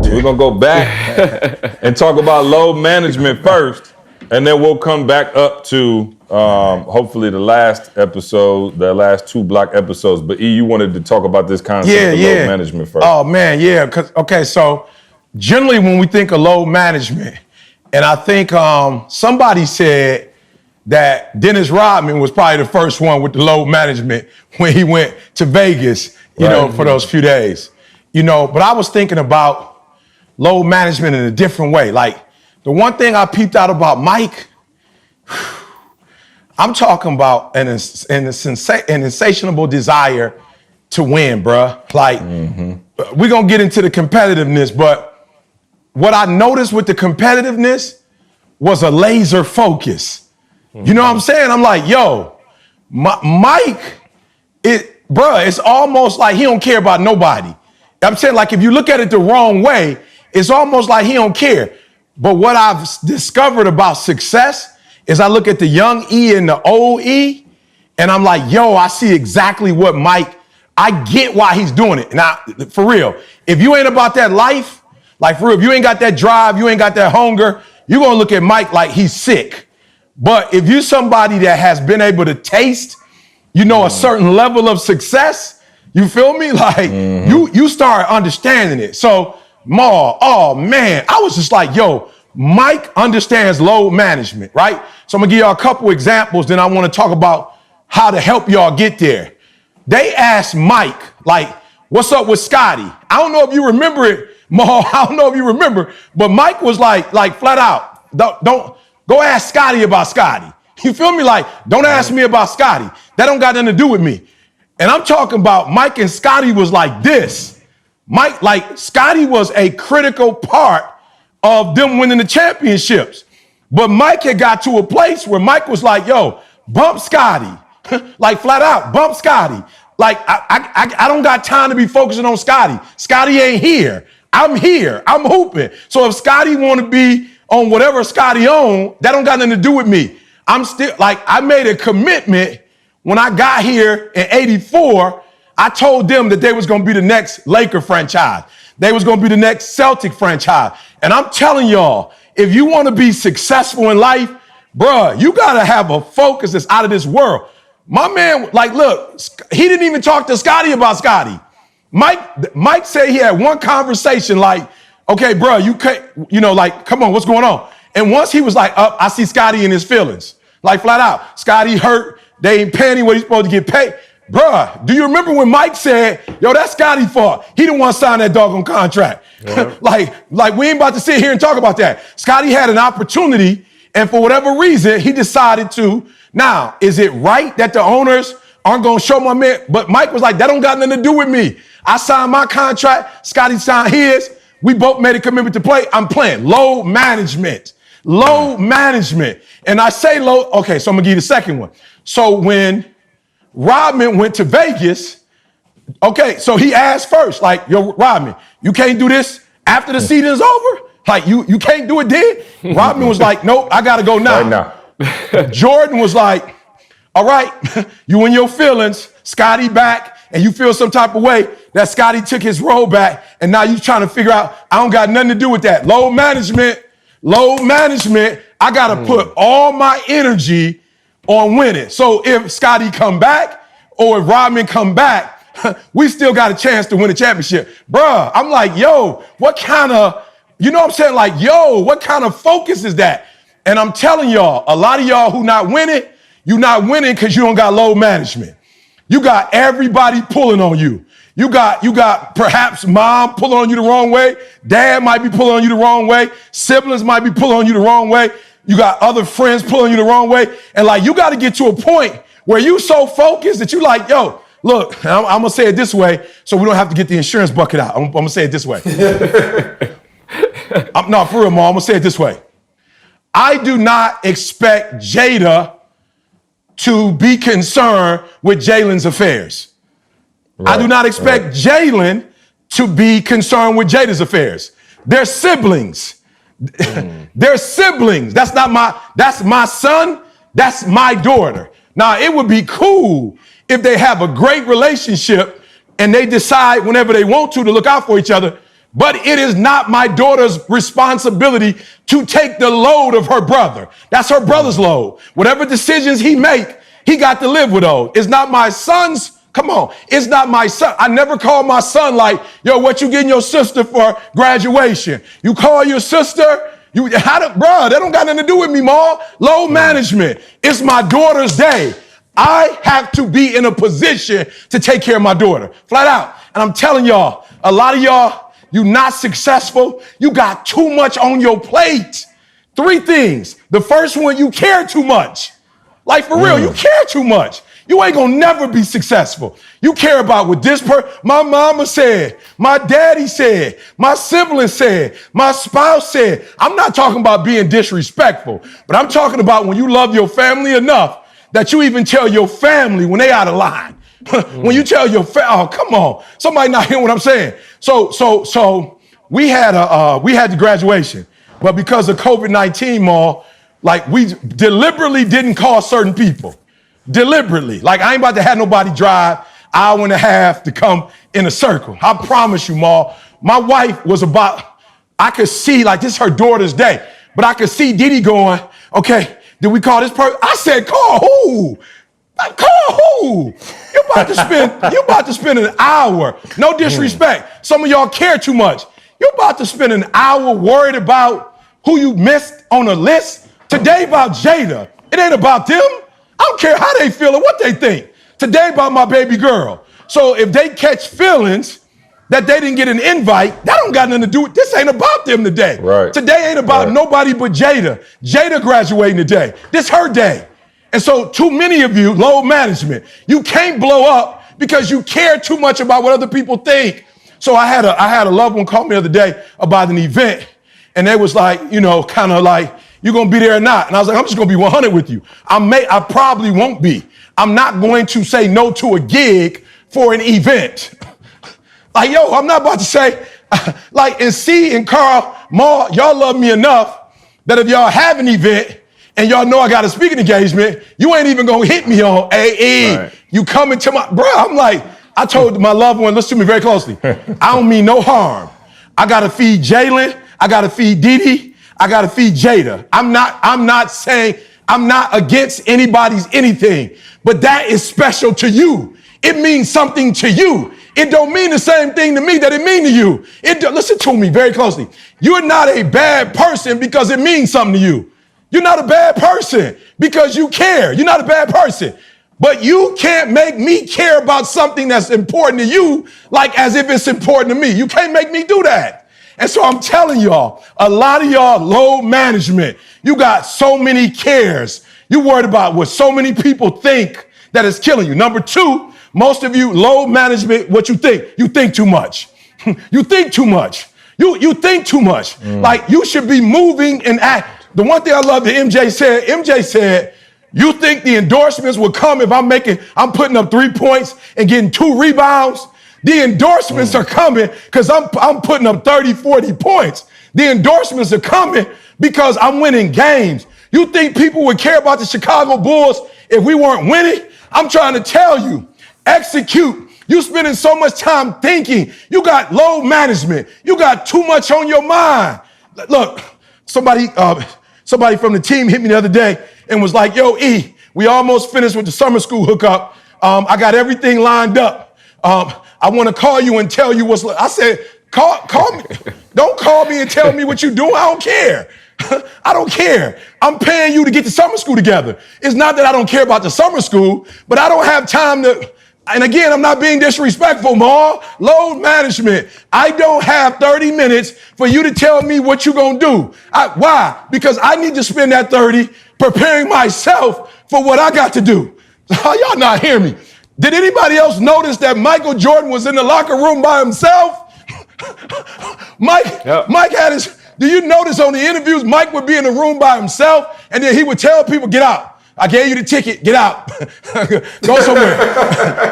you. We're going to go back and talk about load management first, and then we'll come back up to hopefully the last episode, the last 2 block episodes. But E, you wanted to talk about this concept of load management first. Oh, man, yeah. Okay, so generally when we think of load management, and I think somebody said that Dennis Rodman was probably the first one with the load management when he went to Vegas, you know, for those few days. You know, but I was thinking about load management in a different way. Like, the one thing I peeped out about Mike, I'm talking about an insatiable desire to win, bruh. Like, we're going to get into the competitiveness, but what I noticed with the competitiveness was a laser focus. You know what I'm saying? I'm like, yo, Mike, it's almost like he don't care about nobody. I'm saying, like, if you look at it the wrong way, it's almost like he don't care. But what I've discovered about success is I look at the young E and the old E, and I'm like, yo, I see exactly what Mike, I get why he's doing it. Now, for real, if you ain't about that life, like, for real, if you ain't got that drive, you ain't got that hunger, you're going to look at Mike like he's sick. But if you're somebody that has been able to taste, you know, a certain level of success, you feel me? Like, you start understanding it. So, oh man, I was just like, yo, Mike understands load management, right? So I'm gonna give y'all a couple examples, then I wanna talk about how to help y'all get there. They asked Mike, like, what's up with Scotty? I don't know if you remember it, Mo, I don't know if you remember, but Mike was like flat out, don't go ask Scotty about Scotty. You feel me? Like, don't ask me about Scotty. That don't got nothing to do with me. And I'm talking about Mike and Scotty was like this. Mike, like, Scotty was a critical part of them winning the championships. But Mike had got to a place where Mike was like, yo, bump Scotty. Like, flat out, bump Scotty. Like, I don't got time to be focusing on Scotty. Scotty ain't here. I'm here. I'm hooping. So if Scotty want to be on whatever Scotty on, that don't got nothing to do with me. I'm still, like, I made a commitment when I got here in '84. I told them that they was going to be the next Laker franchise. They was going to be the next Celtic franchise. And I'm telling y'all, if you want to be successful in life, bruh, you got to have a focus that's out of this world. My man, like, look, he didn't even talk to Scotty about Scotty. Mike said he had one conversation like, okay, bruh, you can't, you know, like, come on, what's going on? And once he was like, I see Scotty in his feelings. Like, flat out, Scotty hurt. They ain't paying him what he's supposed to get paid. Bruh, do you remember when Mike said, yo, that's Scotty's fault. He didn't want to sign that doggone contract. Yeah. like we ain't about to sit here and talk about that. Scotty had an opportunity, and for whatever reason, he decided to. Now, is it right that the owners aren't going to show my man? But Mike was like, that don't got nothing to do with me. I signed my contract. Scotty signed his. We both made a commitment to play. I'm playing. Load management. Load management. And I say load. Okay, so I'm going to give you the second one. So when Rodman went to Vegas, okay, so he asked first, like, yo, Rodman, you can't do this after the season's over? Like, you can't do it then? Rodman was like, nope, I got to go now. Right now. Jordan was like, all right, you in your feelings, Scotty back, and you feel some type of way that Scotty took his role back, and now you trying to figure out, I don't got nothing to do with that. Load management, I got to put all my energy on winning. So if Scotty come back or if Rodman come back, we still got a chance to win a championship. Bruh, I'm like, yo, what kind of, you know what I'm saying? Like, yo, what kind of focus is that? And I'm telling y'all, a lot of y'all who not winning, you not winning because you don't got load management. You got everybody pulling on you. You got perhaps mom pulling on you the wrong way. Dad might be pulling on you the wrong way. Siblings might be pulling on you the wrong way. You got other friends pulling you the wrong way. And like, you got to get to a point where you so focused that you like, yo, look, I'm going to say it this way so we don't have to get the insurance bucket out. I'm going to say it this way. No, for real, Mom, I'm going to say it this way. I do not expect Jada to be concerned with Jalen's affairs. Right, I do not expect Jalen to be concerned with Jada's affairs. They're siblings. They're siblings. That's my son. That's my daughter. Now, it would be cool if they have a great relationship and they decide whenever they want to look out for each other. But it is not my daughter's responsibility to take the load of her brother. That's her brother's load. Whatever decisions he make, he got to live with those. It's not my son's. Come on. It's not my son. I never call my son like, yo, what you getting your sister for graduation? You call your sister? Bro, that don't got nothing to do with me, Ma. Load management. It's my daughter's day. I have to be in a position to take care of my daughter. Flat out. And I'm telling y'all, a lot of y'all, you not successful. You got too much on your plate. 3 things. The first one, you care too much. Like for real, you care too much. You ain't gonna never be successful. You care about what my mama said, my daddy said, my sibling said, my spouse said. I'm not talking about being disrespectful, but I'm talking about when you love your family enough that you even tell your family when they out of line. When you tell your oh, come on. Somebody not hearing what I'm saying. So we had the graduation, but because of COVID-19, Ma, like we deliberately didn't call certain people. Deliberately. Like I ain't about to have nobody drive hour and a half to come in a circle. I promise you, Ma. My wife was I could see, like this is her daughter's day, but I could see Didi going, okay, did we call this person? I said, call who? Call who? You about to spend an hour. No disrespect. Some of y'all care too much. You about to spend an hour worried about who you missed on a list. Today about Jada. It ain't about them. I don't care how they feel or what they think. Today about my baby girl. So if they catch feelings that they didn't get an invite, that don't got nothing to do with, this ain't about them today. Right. Today ain't about nobody but Jada. Jada graduating today. This her day. And so too many of you, load management, you can't blow up because you care too much about what other people think. So I had a loved one call me the other day about an event, and they was like, kind of like, you gonna be there or not? And I was like, I'm just gonna be 100 with you. I probably won't be. I'm not going to say no to a gig for an event. Like, yo, I'm not about to say, like, and C and Carl, Ma, y'all love me enough that if y'all have an event and y'all know I got a speaking engagement, you ain't even gonna hit me on AE. Right. You coming to my, bro, I'm like, I told my loved one, listen to me very closely. I don't mean no harm. I gotta feed Jalen, I gotta feed Didi, I gotta feed Jada. I'm not saying, I'm not against anybody's anything, but that is special to you. It means something to you. It don't mean the same thing to me that it mean to you. Listen to me very closely. You're not a bad person because it means something to you. You're not a bad person because you care. You're not a bad person. But you can't make me care about something that's important to you like as if it's important to me. You can't make me do that. And so I'm telling y'all, a lot of y'all load management. You got so many cares. You worried about what so many people think that is killing you. Number 2, most of you load management, what you think? You think too much. You think too much. You think too much. Like you should be moving and act. The one thing I love that MJ said, you think the endorsements will come if I'm putting up 3 points and getting 2 rebounds? The endorsements are coming because I'm putting up 30, 40 points. The endorsements are coming because I'm winning games. You think people would care about the Chicago Bulls if we weren't winning? I'm trying to tell you, execute. You spending so much time thinking. You got load management. You got too much on your mind. Look, somebody from the team hit me the other day and was like, yo, E, we almost finished with the summer school hookup. I got everything lined up. I want to call you and tell you what's. I said, call me. Don't call me and tell me what you're doing. I don't care. I don't care. I'm paying you to get the summer school together. It's not that I don't care about the summer school, but I don't have time to. And again, I'm not being disrespectful, Ma. Load management. I don't have 30 minutes for you to tell me what you're going to do. Why? Because I need to spend that 30 preparing myself for what I got to do. Y'all not hear me. Did anybody else notice that Michael Jordan was in the locker room by himself? Mike had his, do you notice on the interviews, Mike would be in the room by himself and then he would tell people, get out. I gave you the ticket. Get out. Go somewhere.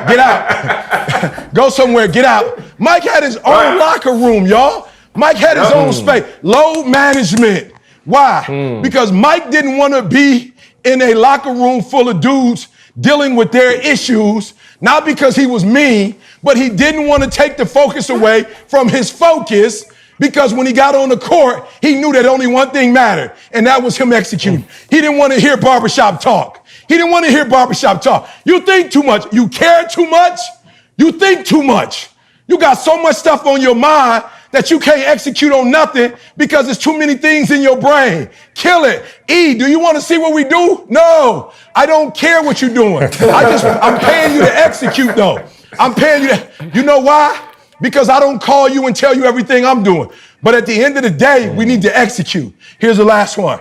Get out. Go somewhere. Get out. Mike had his own locker room, y'all. Mike had his own space. Load management. Why? Because Mike didn't want to be in a locker room full of dudes dealing with their issues, not because he was mean, but he didn't want to take the focus away from his focus, Because when he got on the court, he knew that only one thing mattered, and that was him executing. He didn't want to hear barbershop talk. He didn't want to hear barbershop talk. You think too much. You care too much. You think too much. You got so much stuff on your mind that you can't execute on nothing because there's too many things in your brain. Kill it. E, do you want to see what we do? No, I don't care what you're doing. I'm paying you to execute though. I'm paying you to, you know why? Because I don't call you and tell you everything I'm doing. But at the end of the day, we need to execute. Here's the last one.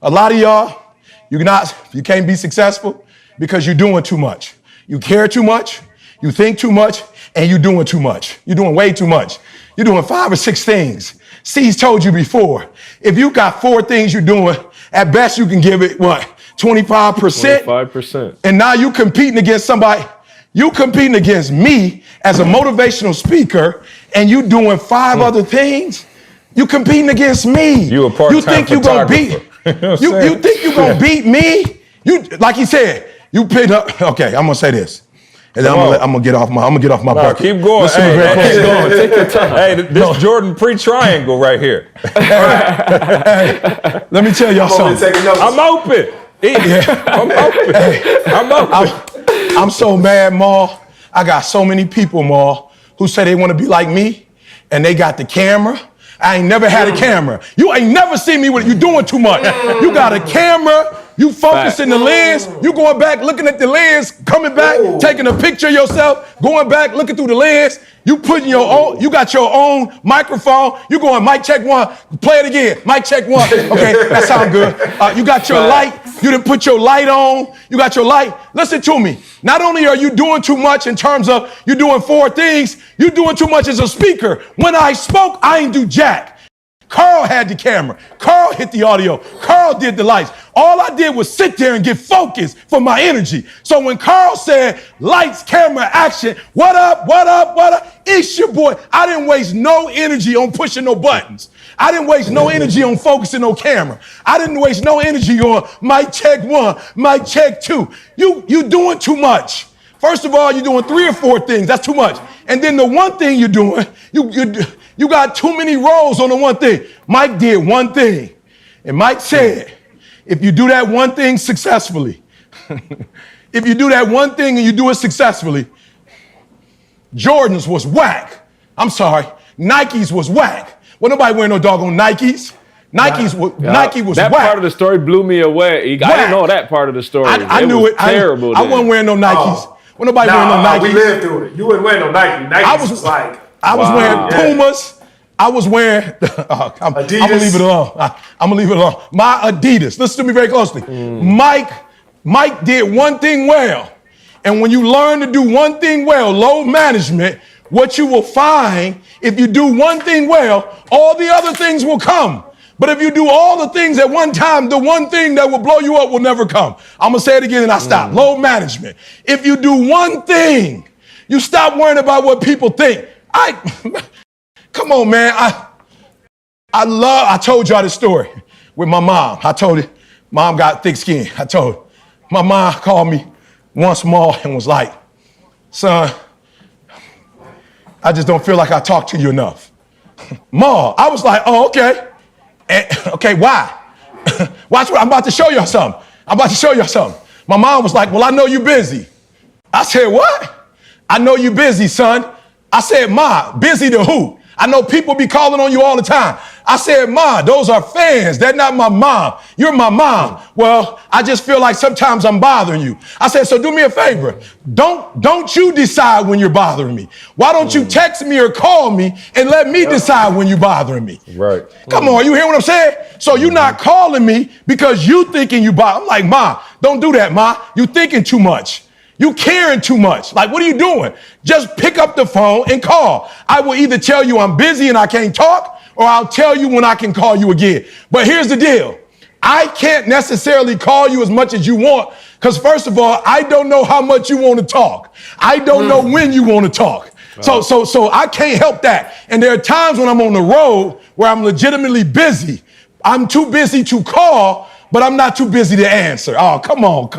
A lot of y'all, you can't be successful because you're doing too much. You care too much, you think too much, and you're doing too much. You're doing way too much. You're doing 5 or 6 things. C's told you before, if you got 4 things you're doing, at best you can give it, what, 25%? 25%. And now you competing against somebody. You competing against me as a motivational speaker, and you doing 5 other things. You competing against me. You a part-time You think you gonna beat? You think you gonna beat me? You like he said. You picked up. Okay, I'm gonna say this, and then I'm gonna get off my bucket. Keep going. Listen to me very close. Keep going. Take your time. Hey, this Jordan pre-triangle right here. Hey, let me tell y'all something. I'm open. I'm open. I'm open. I'm so mad, Ma. I got so many people, Ma, who say they want to be like me, and they got the camera. I ain't never had a camera. You ain't never seen me with it. You doing too much. You got a camera. You focusing the lens. You going back, looking at the lens, coming back, taking a picture of yourself, going back, looking through the lens. You putting your own, you got your own microphone. You going mic check 1, play it again. Mic check 1. Okay, that sound good. You got your light. You didn't put your light on. You got your light. Listen to me. Not only are you doing too much in terms of you doing 4 things, you doing too much as a speaker. When I spoke, I ain't do jack. Carl had the camera. Carl hit the audio. Carl did the lights. All I did was sit there and get focused for my energy. So when Carl said, lights, camera, action, what up, what up, what up? It's your boy. I didn't waste no energy on pushing no buttons. I didn't waste no energy on focusing no camera. I didn't waste no energy on mic check 1, mic check 2. You doing too much. First of all, you're doing 3 or 4 things. That's too much. And then the one thing you're doing, you got too many roles on the one thing. Mike did one thing. And Mike said, if you do that one thing successfully, if you do that one thing and you do it successfully, Jordans was whack. I'm sorry, Nikes was whack. Well, nobody wearing no doggone Nikes. Nike was that whack. part of the story blew me away. I didn't know that part of the story. I knew it. Terrible. I wasn't wearing no Nikes. Well, nobody wearing no Nikes. We lived through it. You wouldn't wear no Nike. Nike was like. I was wearing Pumas. I was wearing. I'm gonna leave it alone. I'm gonna leave it alone. My Adidas. Listen to me very closely. Mike did one thing well, and when you learn to do one thing well, load management. What you will find if you do one thing well, all the other things will come. But if you do all the things at one time, the one thing that will blow you up will never come. I'm going to say it again and I stop. Load management. If you do one thing, you stop worrying about what people think. Come on, man. I told y'all this story with my mom. I told it. Mom got thick skin. I told her. My mom called me once more and was like, son, I just don't feel like I talk to you enough. Ma, I was like, oh, okay. Okay, why? Watch what I'm about to show y'all something. My mom was like, well, I know you're busy. I said, what? I know you're busy, son. I said, Ma, busy to who? I know people be calling on you all the time. I said, Ma, those are fans. They're not my mom. You're my mom. Well, I just feel like sometimes I'm bothering you. I said, so do me a favor. Don't you decide when you're bothering me. Why don't you text me or call me and let me decide when you're bothering me? Right. Come on, you hear what I'm saying? So you're not calling me because you thinking you bother. I'm like, Ma, don't do that, Ma. You thinking too much. You caring too much. Like, what are you doing? Just pick up the phone and call. I will either tell you I'm busy and I can't talk, or I'll tell you when I can call you again. But here's the deal. I can't necessarily call you as much as you want, because first of all, I don't know how much you want to talk. I don't know when you want to talk. So I can't help that. And there are times when I'm on the road where I'm legitimately busy. I'm too busy to call, but I'm not too busy to answer. Oh, come on.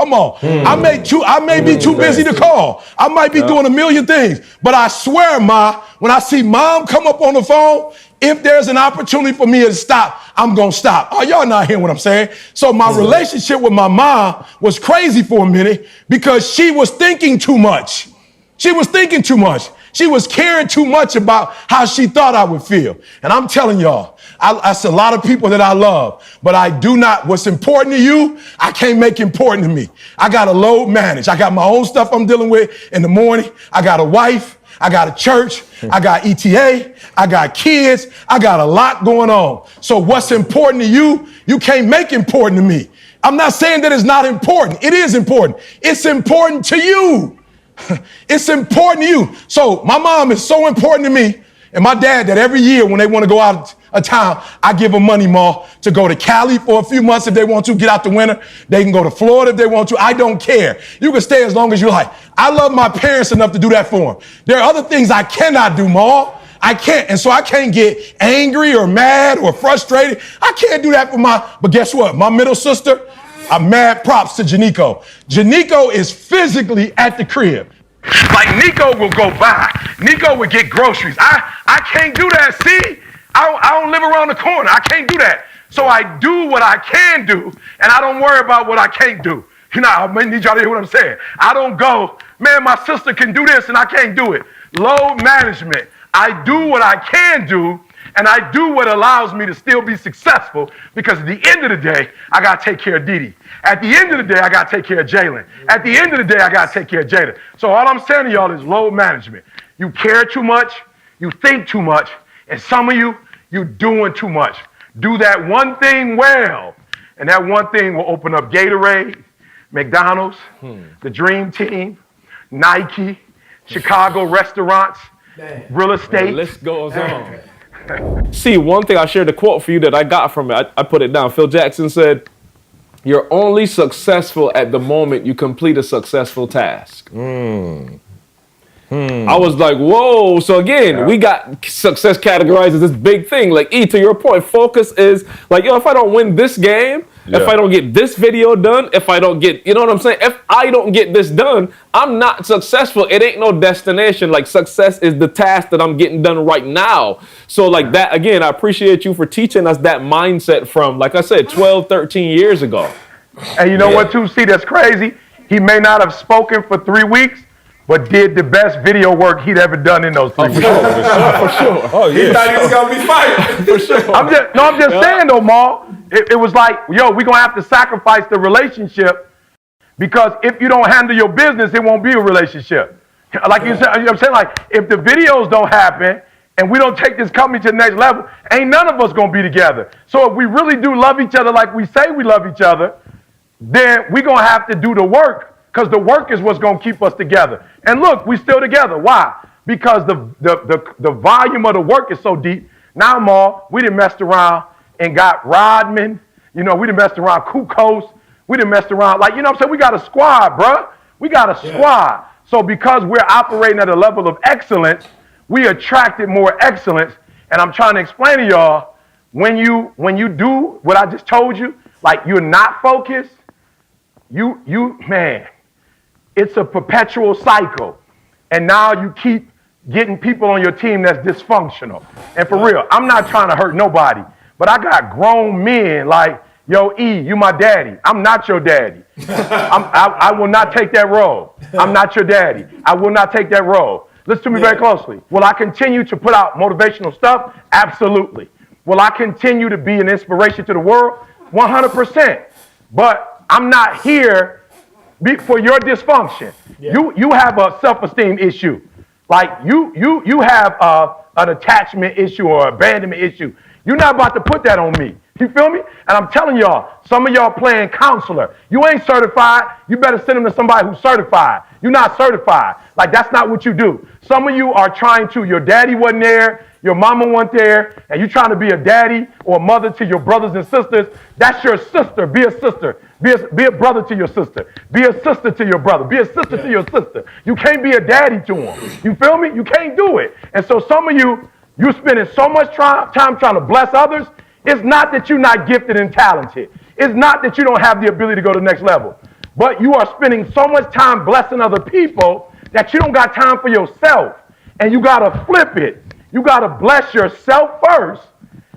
I may be too busy to call. I might be doing a million things, but I swear, Ma, when I see Mom come up on the phone, if there's an opportunity for me to stop, I'm going to stop. Oh, y'all not hearing what I'm saying? So my relationship with my mom was crazy for a minute because she was thinking too much. She was thinking too much. She was caring too much about how she thought I would feel. And I'm telling y'all, that's a lot of people that I love, but I do not, what's important to you, I can't make important to me. I got to load manage. I got my own stuff I'm dealing with in the morning. I got a wife. I got a church. I got ETA. I got kids. I got a lot going on. So what's important to you, you can't make important to me. I'm not saying that it's not important. It is important. It's important to you. It's important to you. So my mom is so important to me, and my dad, that every year when they want to go out of town, I give them money, Ma, to go to Cali for a few months if they want to, get out the winter. They can go to Florida if they want to. I don't care. You can stay as long as you like. I love my parents enough to do that for them. There are other things I cannot do, Ma. I can't. And so I can't get angry or mad or frustrated. I can't do that for but guess what? My middle sister, I'm mad props to Janico. Janico is physically at the crib. Like Nico will go by. Nico would get groceries. I can't do that. See, I don't live around the corner. I can't do that. So I do what I can do, and I don't worry about what I can't do. You know, I need y'all to hear what I'm saying. I don't go, man, my sister can do this and I can't do it. Load management. I do what I can do, and I do what allows me to still be successful, because at the end of the day, I got to take care of Didi. At the end of the day, I got to take care of Jalen. At the end of the day, I got to take care of Jada. So all I'm saying to y'all is load management. You care too much, you think too much, and some of you doing too much. Do that one thing well, and that one thing will open up Gatorade, McDonald's, the Dream Team, Nike, Chicago restaurants, real estate. The list goes on. See, one thing, I shared a quote for you that I got from it. I put it down. Phil Jackson said, "You're only successful at the moment you complete a successful task." I was like, whoa. So again, we got success categorized as this big thing. Like, E, to your point, focus is like, yo, if I don't win this game, if I don't get this video done, if I don't get, you know what I'm saying? If I don't get this done, I'm not successful. It ain't no destination. Like, success is the task that I'm getting done right now. So like that, again, I appreciate you for teaching us that mindset from, like I said, 12, 13 years ago. And you know what, too? See, that's crazy. He may not have spoken for 3 weeks, but did the best video work he'd ever done in those 3 weeks. For sure. Oh, yeah. He thought he was going to be fired. For sure. I'm just saying, though, Ma, it was like, yo, we're going to have to sacrifice the relationship, because if you don't handle your business, it won't be a relationship. Like you said, you know what I'm saying? Like, if the videos don't happen and we don't take this company to the next level, ain't none of us going to be together. So if we really do love each other like we say we love each other, then we're going to have to do the work. Because the work is what's going to keep us together. And look, we still together. Why? Because the volume of the work is so deep. Now, Ma, we done messed around and got Rodman. You know, we done messed around Kukos. We done messed around. Like, you know what I'm saying? We got a squad, bruh. We got a squad. So because we're operating at a level of excellence, we attracted more excellence. And I'm trying to explain to y'all, when you do what I just told you, like you're not focused, man, it's a perpetual cycle. And now you keep getting people on your team that's dysfunctional. And for real, I'm not trying to hurt nobody, but I got grown men like, yo, E, you my daddy. I'm not your daddy. I will not take that role. I'm not your daddy. I will not take that role. Listen to me very closely. Will I continue to put out motivational stuff? Absolutely. Will I continue to be an inspiration to the world? 100%. But I'm not here for your dysfunction. You have a self-esteem issue. Like you have an attachment issue or abandonment issue. You're not about to put that on me. You feel me? And I'm telling y'all, some of y'all playing counselor. You ain't certified. You better send them to somebody who's certified. You're not certified. Like, that's not what you do. Some of you are trying to, your daddy wasn't there, your mama wasn't there, and you're trying to be a daddy or a mother to your brothers and sisters. That's your sister. Be a sister. Be a brother to your sister. Be a sister to your brother. Be a sister to your sister. You can't be a daddy to them. You feel me? You can't do it. And so some of you're spending so much time trying to bless others. It's not that you're not gifted and talented. It's not that you don't have the ability to go to the next level, but you are spending so much time blessing other people that you don't got time for yourself. And you got to flip it. You got to bless yourself first,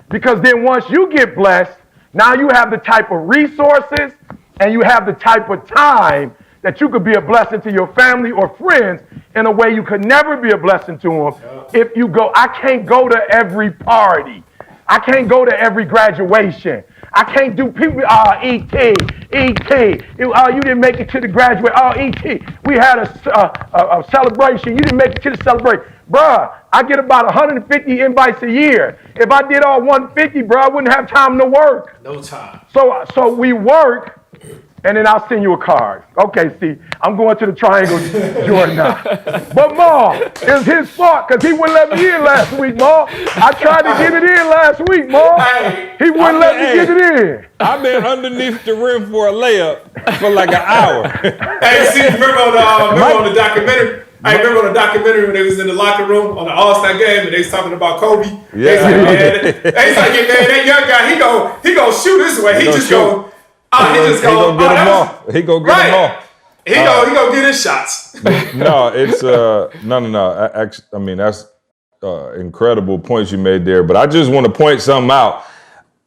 because then once you get blessed, now you have the type of resources and you have the type of time that you could be a blessing to your family or friends in a way you could never be a blessing to them if you go. I can't go to every party. I can't go to every graduation. I can't do people, E.T., you didn't make it to the graduate, E.T., we had a celebration, you didn't make it to the celebration. Bruh, I get about 150 invites a year. If I did all 150, bruh, I wouldn't have time to work. No time. So we work, and then I'll send you a card. Okay, see, I'm going to the Triangle Jordan now. But Ma, it's his fault because he wouldn't let me in last week, Ma. I tried to get it in last week, Ma. He wouldn't let me get it in. I've been underneath the rim for a layup for like an hour. Hey, see, remember on the documentary? I remember on the documentary when they was in the locker room on the All-Star game and they was talking about Kobe. Yeah. They said, man, that young guy, he gonna shoot this way. He just go. He gonna get him off. He gonna get him off. He gonna get his shots. No, it's no. Actually, I mean, that's incredible points you made there. But I just want to point something out.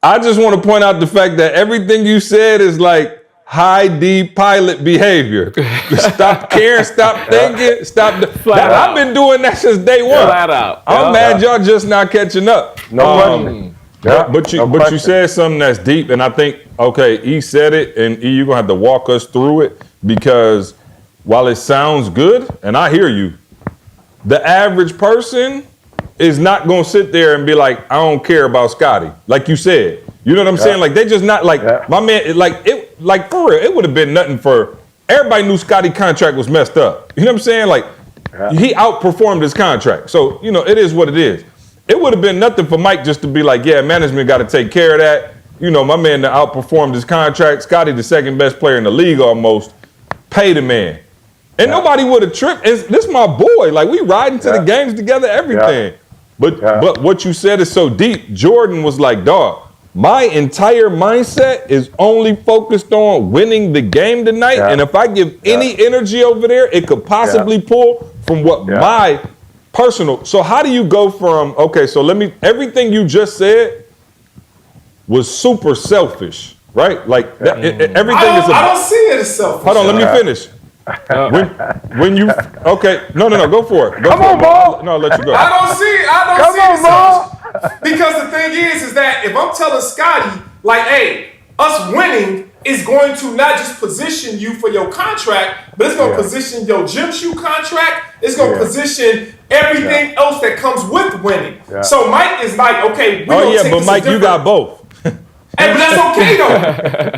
I just want to point out the fact that everything you said is like high D pilot behavior. Stop caring, stop thinking, stop. I've been doing that since day one. Flat out. I'm mad y'all just not catching up. No question. But you said something that's deep, and I think, okay, E said it, and E, you're gonna have to walk us through it, because while it sounds good, and I hear you, the average person is not gonna sit there and be like, I don't care about Scotty. Like you said. You know what I'm saying? Like they just not like my man, like for real, it would have been nothing for everybody knew Scotty's contract was messed up. You know what I'm saying? Like he outperformed his contract. So, you know, it is what it is. It would have been nothing for Mike just to be like, yeah, management got to take care of that. You know, my man outperformed his contract. Scotty, the second best player in the league almost, pay the man. And nobody would have tripped. This my boy. Like, we riding to the games together, everything. But what you said is so deep. Jordan was like, dog, my entire mindset is only focused on winning the game tonight. And if I give any energy over there, it could possibly pull from what my personal. So how do you go from, okay, so everything you just said was super selfish, right? Like everything is about. I don't see it as selfish. Hold on, let me finish. When you, okay, no, go for it. Come on, Ball. No, I'll let you go. I don't see it as selfish. Because the thing is that if I'm telling Scotty, like, hey, us winning is going to not just position you for your contract, but it's going to position your gym shoe contract. It's going to position everything else that comes with winning. So Mike is like, okay, but Mike, you got both. Hey, but that's okay though.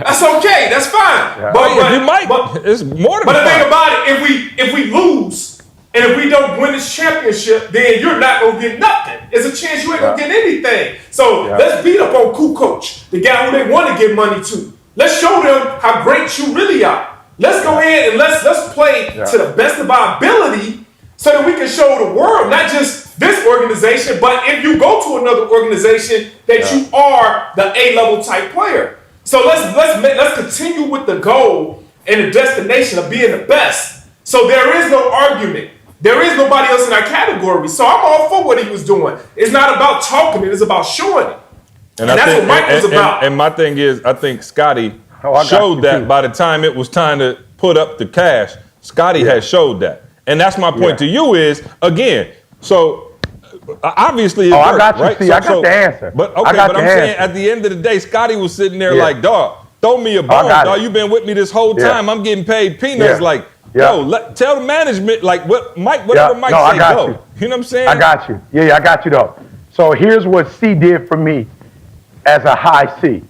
That's okay. That's fine. But it's more than. But the thing about it, if we lose and if we don't win this championship, then you're not gonna get nothing. There's a chance you ain't gonna get anything. So let's beat up on Kukoc, the guy who they want to give money to. Let's show them how great you really are. Let's go ahead and let's play to the best of our ability, so that we can show the world, not just this organization, but if you go to another organization, that you are the A-level type player. So let's continue with the goal and the destination of being the best. So there is no argument. There is nobody else in our category. So I'm all for what he was doing. It's not about talking it, it's about showing it. And that's what Mike was about. And my thing is, I think Scotty showed that by the time it was time to put up the cash, Scotty had showed that. And that's my point to you is, again, so obviously it's I got you. right? See, I got the answer. But I'm saying at the end of the day, Scotty was sitting there like, dog, throw me a bone, dog. You've been with me this whole time. I'm getting paid peanuts. Like, yo, tell the management, like, whatever Mike say, go. You know what I'm saying? I got you. Yeah, I got you, though. So here's what C did for me as a high C,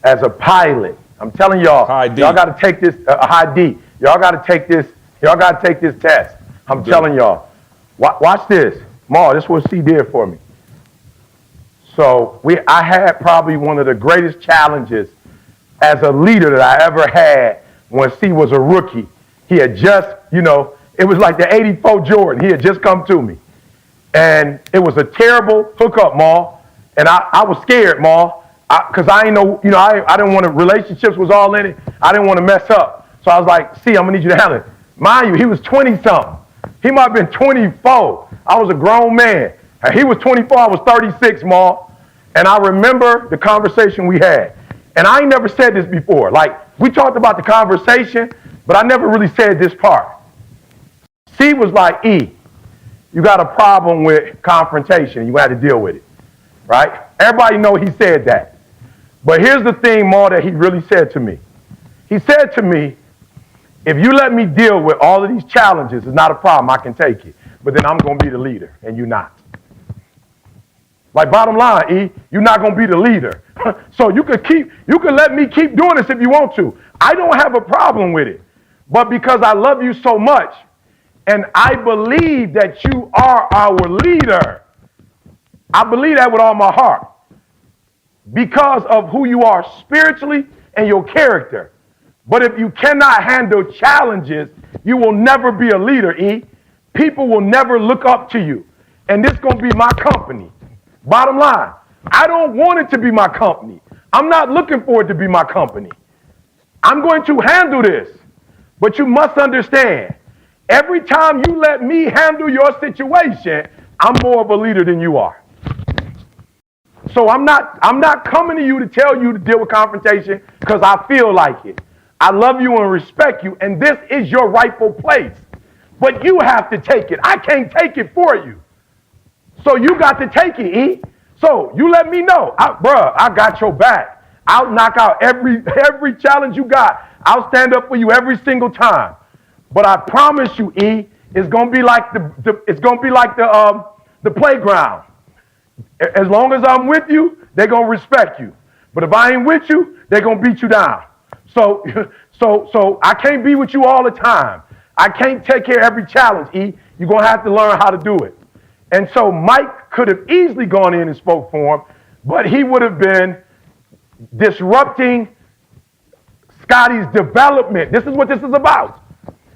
as a pilot. I'm telling y'all, y'all got to take this, a high D. Y'all got to take this. Y'all got to take this test. I'm telling y'all. Watch this. Ma, this is what C did for me. So I had probably one of the greatest challenges as a leader that I ever had when C was a rookie. He had just, it was like the 84 Jordan. He had just come to me. And it was a terrible hookup, Ma. And I was scared, Ma. Because I ain't know, I didn't want to, relationships was all in it. I didn't want to mess up. So I was like, I'm going to need you to handle it. Mind you, he was 20-something. He might have been 24. I was a grown man. And he was 24, I was 36, Ma. And I remember the conversation we had. And I ain't never said this before. Like, we talked about the conversation, but I never really said this part. C was like, E, you got a problem with confrontation. You had to deal with it, right? Everybody know he said that. But here's the thing, Ma, that he really said to me. He said to me, if you let me deal with all of these challenges, it's not a problem, I can take it. But then I'm going to be the leader, and you're not. Like, bottom line, E, you're not going to be the leader. So you could let me keep doing this if you want to. I don't have a problem with it. But because I love you so much, and I believe that you are our leader, I believe that with all my heart. Because of who you are spiritually and your character. But if you cannot handle challenges, you will never be a leader, E. People will never look up to you. And this is going to be my company. Bottom line, I don't want it to be my company. I'm not looking for it to be my company. I'm going to handle this. But you must understand, every time you let me handle your situation, I'm more of a leader than you are. So I'm not coming to you to tell you to deal with confrontation because I feel like it. I love you and respect you, and this is your rightful place. But you have to take it. I can't take it for you. So you got to take it, E. So you let me know. Bruh, I got your back. I'll knock out every challenge you got. I'll stand up for you every single time. But I promise you, E, it's gonna be like the playground. As long as I'm with you, they're gonna respect you. But if I ain't with you, they're gonna beat you down. So I can't be with you all the time. I can't take care of every challenge, E. You're gonna have to learn how to do it. And so Mike could have easily gone in and spoke for him, but he would have been disrupting Scotty's development. This is what this is about.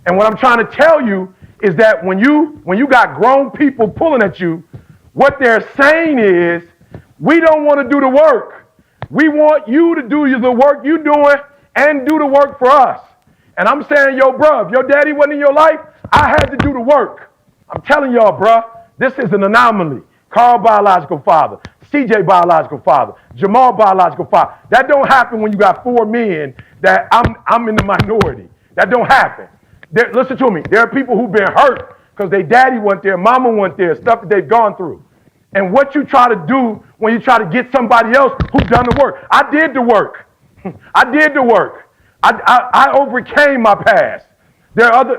And what I'm trying to tell you is that when you got grown people pulling at you, what they're saying is, we don't want to do the work. We want you to do the work you're doing and do the work for us. And I'm saying, yo, bro, if your daddy wasn't in your life, I had to do the work. I'm telling y'all, bro, this is an anomaly. Carl, biological father. CJ, biological father. Jamal, biological father. That don't happen when you got 4 men that I'm in the minority. That don't happen. Listen to me. There are people who've been hurt because their daddy wasn't there, mama wasn't there, stuff that they've gone through. And what you try to do when you try to get somebody else who's done the work. I did the work. I did the work. I overcame my past. There are other,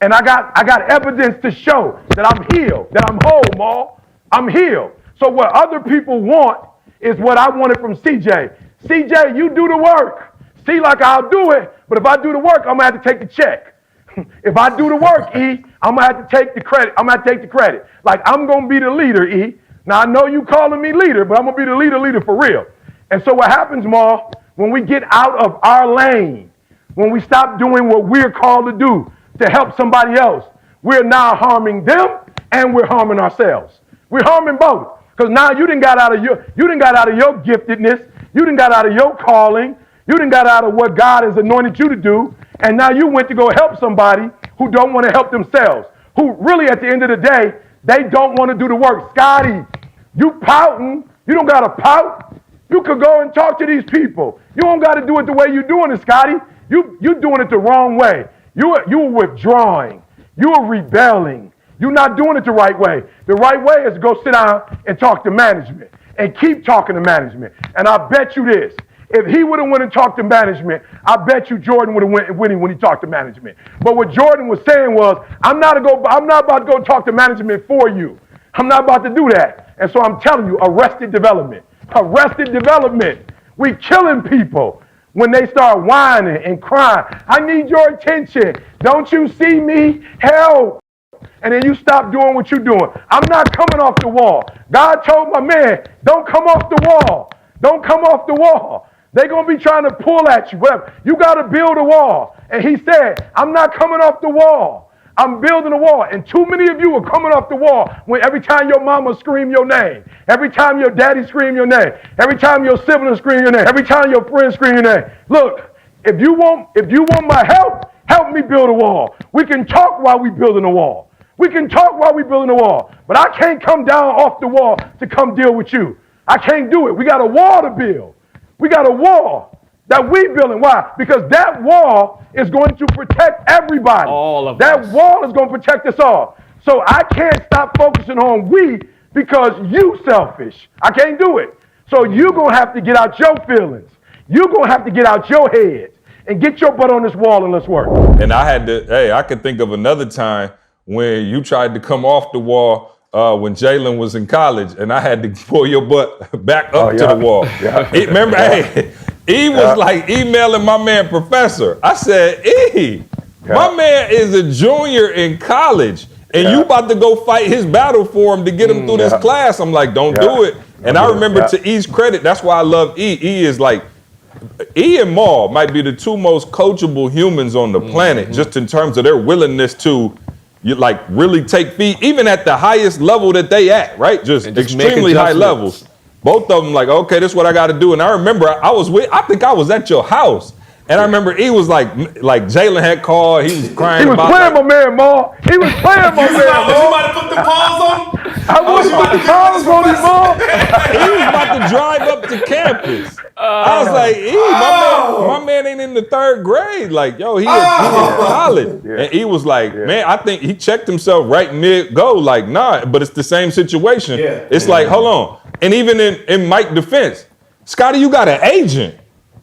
and I got evidence to show that I'm healed, that I'm whole, Ma. I'm healed. So what other people want is what I wanted from CJ. CJ, you do the work. See, like I'll do it, but if I do the work, I'm going to have to take the check. If I do the work, E, I'm going to have to take the credit. I'm going to have to take the credit. Like, I'm going to be the leader, E. Now, I know you calling me leader, but I'm going to be the leader for real. And so what happens, Ma, when we get out of our lane, when we stop doing what we're called to do to help somebody else, we're now harming them and we're harming ourselves. We're harming both. Because now you done got out of your giftedness, you done got out of your calling, you done got out of what God has anointed you to do, and now you went to go help somebody who don't want to help themselves, who really at the end of the day, they don't want to do the work. Scotty, you pouting, you don't got to pout. You could go and talk to these people. You don't got to do it the way you're doing it, Scotty. You doing it the wrong way. You were withdrawing. You were rebelling. You're not doing it the right way. The right way is to go sit down and talk to management and keep talking to management. And I bet you this. If he would have went and talked to management, I bet you Jordan would have went winning when he talked to management. But what Jordan was saying was, I'm not about to go talk to management for you. I'm not about to do that. And so I'm telling you, arrested development. Arrested development. We killing people when they start whining and crying. I need your attention. Don't you see me? Help. And then you stop doing what you're doing. I'm not coming off the wall. God told my man, don't come off the wall. Don't come off the wall. They're going to be trying to pull at you. Whatever. You got to build a wall. And he said, I'm not coming off the wall. I'm building a wall. And too many of you are coming off the wall when every time your mama scream your name, every time your daddy scream your name, every time your siblings scream your name, every time your friends scream your name. Look, if you want my help me build a wall. We can talk while we building a wall. We can talk while we building a wall. But I can't come down off the wall to come deal with you. I can't do it. We got a wall to build. We got a wall that we building. Why? Because that wall is going to protect everybody. All of that us. wall is going to protect us all. So I can't stop focusing on we because you selfish. I can't do it. So you're going to have to get out your feelings. You're going to have to get out your head and get your butt on this wall and let's work. And I could think of another time when you tried to come off the wall when Jalen was in college, and I had to pull your butt back up to the wall. Yeah. Remember, he was like emailing my man Professor. I said, my man is a junior in college, and you about to go fight his battle for him to get him through this class. I'm like, don't do it. And I remember to E's credit, that's why I love E. E is like, E and Maul might be the two most coachable humans on the planet, just in terms of their willingness to really take feed, even at the highest level that they at, right? Just extremely high levels. Both of them like, okay, this is what I got to do. And I remember I think I was at your house. And I remember he was like Jalen had called, he was crying. He was playing my man, Maul. He was playing my man, Was you Maul. about to put the paws on him? I was about to paws on him, Maul. He was about to drive up to campus. I was like, my man ain't in the third grade. Like, yo, he in college. Yeah. And he was like, man, I think he checked himself right mid-go. Like, nah, but it's the same situation. Yeah. It's like, hold on. And even in Mike's defense, Scotty, you got an agent.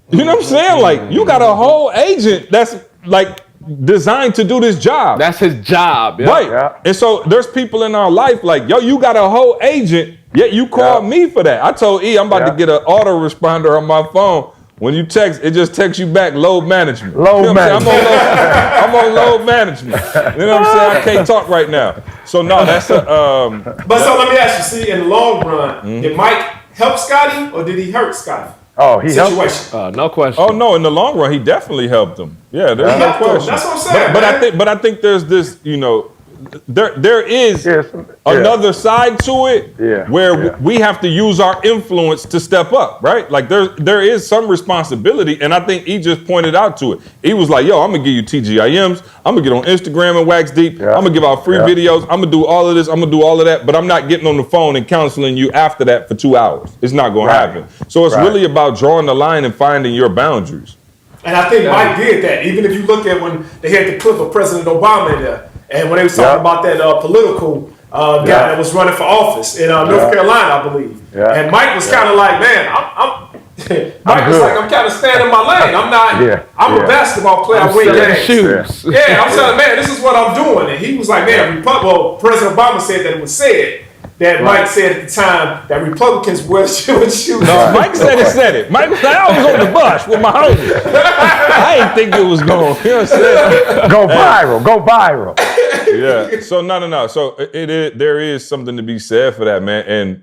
You know what I'm saying? Like, you got a whole agent that's like designed to do this job. That's his job. Yeah. Right. Yeah. And so there's people in our life like, yo, you got a whole agent, yet you called me for that. I told E I'm about to get an autoresponder on my phone. When you text, it just texts you back load management. Load management. I'm on load management. You know what I'm saying? I can't talk right now. So no, that's a But so let me ask you, see, in the long run, did Mike help Scotty or did he hurt Scotty? Oh, he helped. Situation. No question. Oh no! In the long run, he definitely helped them. Yeah, there's no question. That's what I'm saying. But I think there's this, there is another side to it where we have to use our influence to step up, right? Like there is some responsibility, and I think he just pointed out to it. He was like, yo, I'm gonna give you TGIMs, I'm gonna get on Instagram and wax deep, I'm gonna give out free videos, I'm gonna do all of this, I'm gonna do all of that, but I'm not getting on the phone and counseling you after that for 2 hours. It's not gonna happen. So it's really about drawing the line and finding your boundaries. And I think Mike did that. Even if you look at when they had the clip of President Obama in there, and when they was talking about that political guy that was running for office in North Carolina, I believe. Yeah. And Mike was kind of like, man, Mike was like, I'm kind of staying in my lane. I'm not. I'm a basketball player. I win games. Shoes. Yeah, I'm saying, man, this is what I'm doing. And he was like, man, President Obama said that it was said. That Mike said at the time that Republicans wear shoes. No, Mike said it. Mike said, I was on the bus with my homies. I didn't think it was going. You know what I'm saying? Go viral. Yeah. So no. So there is something to be said for that, man. And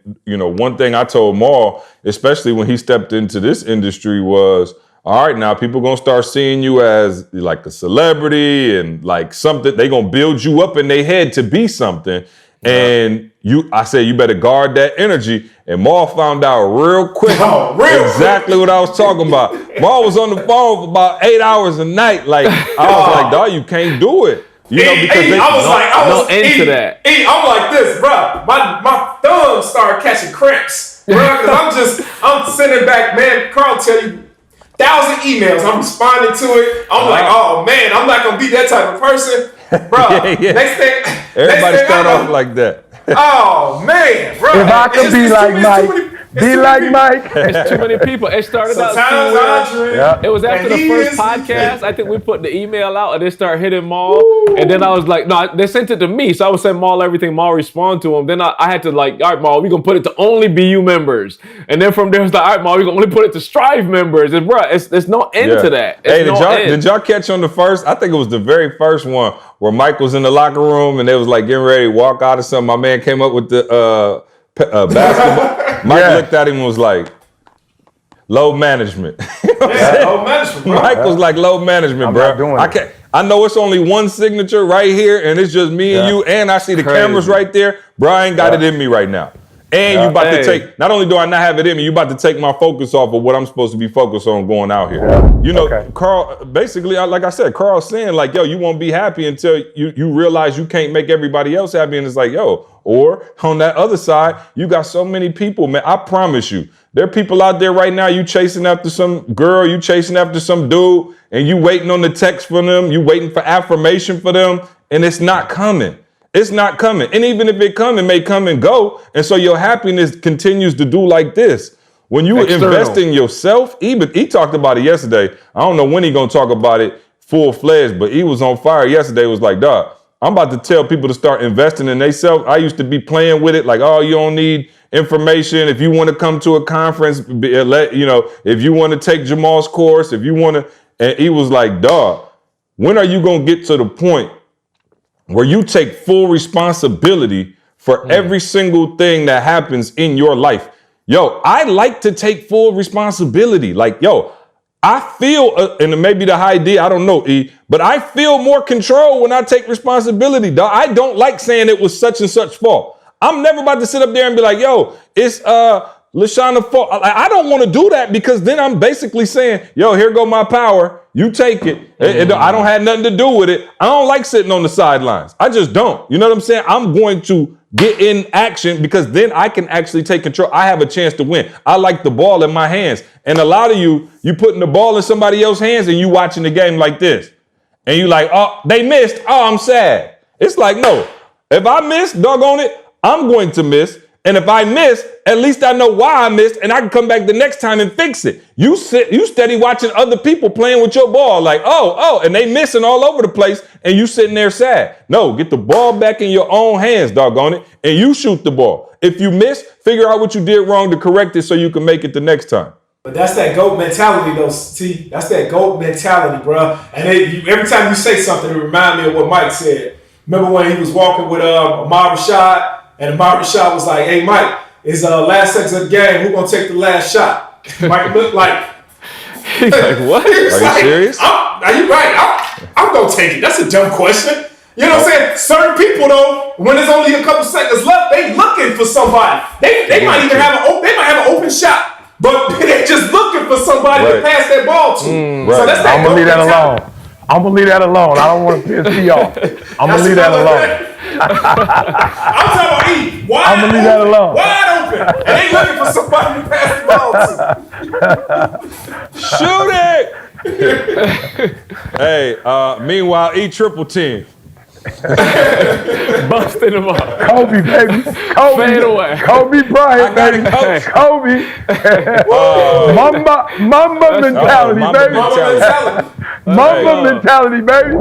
one thing I told Maul, especially when he stepped into this industry, was, all right, now people gonna start seeing you as like a celebrity and like something. They gonna build you up in their head to be something. And I said, you better guard that energy. And Maul found out real quick exactly what I was talking about. Maul was on the phone for about 8 hours a night. Like, I was like, dog, you can't do it. Because I was into that. I'm like this, bro. My thumbs start catching cramps. Because I'm sending back, man, Carl tell you, 1,000 emails. I'm responding to it. I'm like, oh man, I'm not gonna be that type of person. Bro, next thing everybody start I know, off like that. Oh man, bro. If I could be like Mike, It's too many people. It started out. It was after the first podcast. I think we put the email out and they started hitting Maul. And then I was like, no, they sent it to me. So I would send Maul everything. Maul respond to him. Then I had to like, all right, Maul, we're going to put it to only BU members. And then from there, it's like, all right, Maul, we're going to only put it to Strive members. And bro, there's no end to that. Did y'all catch on the first? I think it was the very first one where Mike was in the locker room and they was like getting ready to walk out or something. My man came up with the basketball. Mike looked at him and was like, load management. Load management, bro. Mike was like, load management, bro. I know it's only one signature right here, and it's just me and you, and I see the cameras right there. Bro, I ain't got it in me right now. And you about to take, not only do I not have it in me, you about to take my focus off of what I'm supposed to be focused on going out here. You know, Carl, basically, like I said, Carl's saying like, yo, you won't be happy until you realize you can't make everybody else happy. And it's like, yo, or on that other side, you got so many people, man. I promise you, there are people out there right now, you chasing after some girl, you chasing after some dude, and you waiting on the text from them, you waiting for affirmation for them, and it's not coming. It's not coming. And even if it come, it may come and go. And so your happiness continues to do like this. When you invest in yourself, he talked about it yesterday. I don't know when he gonna talk about it full-fledged, but he was on fire yesterday. It was like, dog, I'm about to tell people to start investing in themselves. I used to be playing with it like, oh, you don't need information. If you want to come to a conference, if you want to take Jamal's course, if you want to, and he was like, dog, when are you gonna get to the point where you take full responsibility for every single thing that happens in your life? Yo, I like to take full responsibility. Like, yo, I feel, and maybe the high D, I don't know, E, but I feel more control when I take responsibility, dog. I don't like saying it was such and such fault. I'm never about to sit up there and be like, yo, it's LaShawna's fault. I don't want to do that, because then I'm basically saying, yo, here go my power. You take it. I don't have nothing to do with it. I don't like sitting on the sidelines. I just don't. You know what I'm saying? I'm going to get in action, because then I can actually take control. I have a chance to win. I like the ball in my hands. And a lot of you putting the ball in somebody else's hands and you watching the game like this. And you like, oh, they missed. Oh, I'm sad. It's like, no, if I miss, doggone it, I'm going to miss. And if I miss, at least I know why I missed, and I can come back the next time and fix it. You steady watching other people playing with your ball like, and they missing all over the place, and you sitting there sad. No, get the ball back in your own hands, doggone it, and you shoot the ball. If you miss, figure out what you did wrong to correct it so you can make it the next time. But that's that GOAT mentality, though, T. That's that GOAT mentality, bro. And every time you say something, it reminds me of what Mike said. Remember when he was walking with Ahmad Rashad? And Ahmad Rashad was like, hey, Mike, it's last seconds of the game. Who gonna take the last shot? Mike looked like... He's like, what? Are you serious? Are you right? I'm gonna take it. That's a dumb question. You know what I'm saying? Certain people, though, when there's only a couple seconds left, they looking for somebody. They might even have an open shot, but they just looking for somebody to pass that ball to. So that's that. I'm gonna leave that alone. I'm gonna leave that alone. I don't want to piss you off. I'm gonna leave that alone. I'm talking about E. I'm gonna leave that alone. Wide open. And they looking for somebody to pass the ball to. Shoot it! Hey, meanwhile, E triple team. Busting him up. Kobe, baby. Kobe. Fade away. Kobe Bryant, baby. Kobe. Mamba mentality, baby. Mamba mentality. Mamba mentality, baby.